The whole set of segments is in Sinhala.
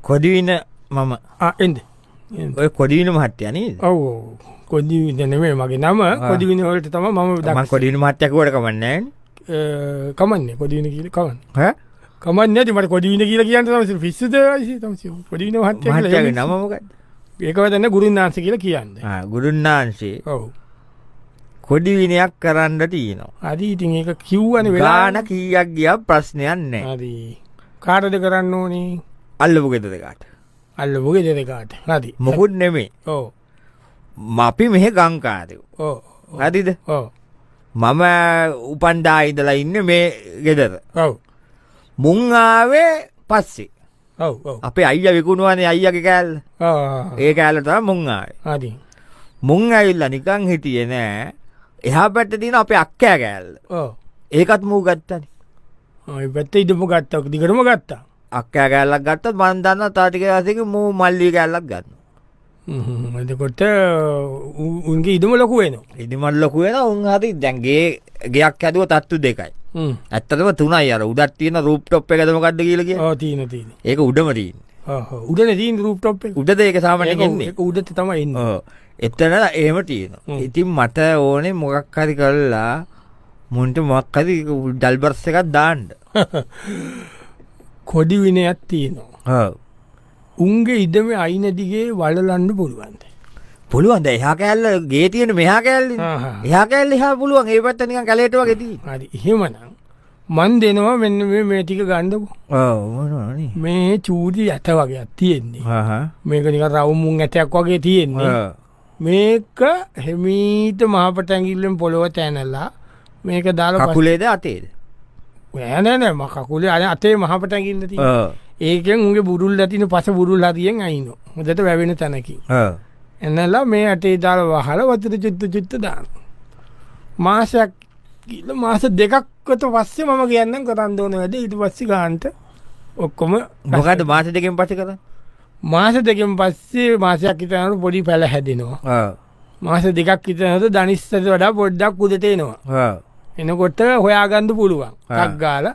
කොදිවින මම එන්ද ඔය කොදිවින මහත්තයා නේද? ඔව් කොදිවින නෙමෙයි මගේ නම කොදිවින වලට තමයි මම මම කොදිවින මහත්තයා කිව්වට කමන්නේ කමන්නේ කොදිවින කියලා කමන්නේ ඈ කමන්නේ නැති මට කොදිවින කියලා කියන්න තමයි පිස්සුද තමයි කොදිවින මහත්තයා මහත්තයාගේ නම මොකක්ද? ඒක වදන්න ගුරුන්නාංශ කියලා කියන්නේ ගුරුන්නාංශේ ඔව් කොදිවිනයක් කරන්න තියෙනවා. හරි ඉතින් ඒක කිව්වනේ වෙලා ගාන කීයක් ගියා ප්‍රශ්නයක් නැහැ. හරි කාටද කරන්න ඕනේ අල්ලපු ගෙදර කාට? අල්ලපු ගෙදර කාට හරි මොකුත් නෙමෙයි. ඔව් අපි මෙහෙ ගංකාරයෝ. ඔව් හරිද? ඔව් මම උපන්දා ඉඳලා ඉන්නේ මේ ගෙදර. ඔව් මුං ආවේ පස්සේ. ඔව් ඔව් අපේ අයියා විකුණුවානේ අයියාගේ කෑල්ල. ඒ කෑල්ල තමයි මුං ආවේ. හරි මුං ඇවිල්ලා නිකන් හිටියේ නෑ. එහා පැත්තේ තියෙන අපේ අක්කා කෑල්ල. ඔව් ඒකත් මූ ගත්තනේ. ඔය පැත්තේ ඉඳපු ගත්තා දිගටම ගත්තා අක්කා කෑල්ලක් ගත්තත් මම දන්නවා තා ටික දවසකින් මූ මල්ලි කෑල්ලක් ගන්නවා. එතකොට උන්ගේ ඉදම ලොකු වෙනවා. ඉදිමල් ලොකු වෙනවා. උන් හරි දැන් ගෙයක් හැදුව තත්තු දෙකයි. ඇත්තටම තුනයි. අර උඩක් තියෙන රූප් টොප් එකද මොකද්ද කියලා කියන්නේ? ඔව් තියෙන. ඒක උඩම තියෙන්නේ. උඩනේ තියෙන රූප් টොප් එක. උඩද ඒක සාමාන්‍යයෙන් එන්නේ. ඒක උඩට තමයි එන්නේ. ඔව්. එතන එහෙම තියෙනවා. ඉතින් මට ඕනේ මොකක් හරි කරලා මුන්ට මොකක් හරි ඩල්බර්ස් එකක් දාන්න. කොඩි විනයක් තියෙනවා. ඔව්. උන්ගේ ඉදමේ අයින දිගේ වලලන්න පුළුවන්ද? පුළුවන්. දැන් එහා කෑල්ල ගේ තියෙන මෙහා කෑල්ලනේ. එහා කෑල්ල එහා පුළුවන්. ඒ පැත්ත නිකන් කැලේට වගේ තියෙන්නේ. හරි. එහෙමනම් මන් දෙනවා මෙන්න මේ ටික ගන්නකො. ඔව් මොනවනේ. මේ චූටි ඇට වගේක් තියෙන්නේ. හහ. මේක නිකන් රවුමුන් ඇටයක් වගේ තියෙන්නේ. මේක හිමීට මහපට ඇඟිල්ලෙන් පොළව තැනලා මේක දාලා කකුලේද අතේද? නෑ මම කකුලේ අතේ මහපට ඇඟිල්ල තියෙනවා. ඒකෙන් උගේ බුරුල් ඇතින පස බුරුල් හරියෙන් අයිනෝ. හොඳට වැවෙන තැනකින්. එන්නලා මේ අතේ දාලා වහලා වතුර චුට්ට දානවා. මාසයක් ගිහලා මාස දෙකක්කට පස්සේ මම කියන්නම් කරන්න ඕන වැඩ. ඊට පස්සේ ගන්නට ඔක්කොම මොකද මාස දෙකෙන් පස්සේ කරන්නේ? මාස දෙකෙන් පස්සේ මාසයක් විතරනකොට පොඩි පැල හැදෙනවා. මාස දෙකක් විතරනකොට දනිස්සට වඩා පොඩ්ඩක් උදට එනවා. එනකොට හොයාගන්න පුළුවන්. ටක් ගාලා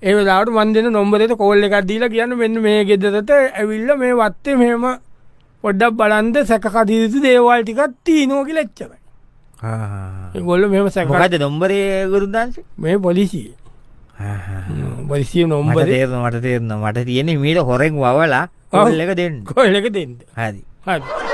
ඒ වෙලාවට මන් දෙන නම්බරේට කෝල් එකක් දීලා කියන්න මෙන්න මේ ගෙදරට ඇවිල්ලා මේ වත්තේ මෙහෙම පොඩ්ඩක් බලන්න සැකකදීතු දේවල් ටිකක් තියෙනවා කියලා එච්චරයි. ඒගොල්ලෝ මෙහෙම සැක මොකද්ද නම්බරේ ගුරුදාංශ? මේ පොලිසිය. පොලිසිය නම්බරේ මට තේරෙනවා. මට තියෙන්නේ මීට හොරෙන් වවලා කෝල් එක දෙන්න. කෝල් එක දෙන්න. හරි. හරි.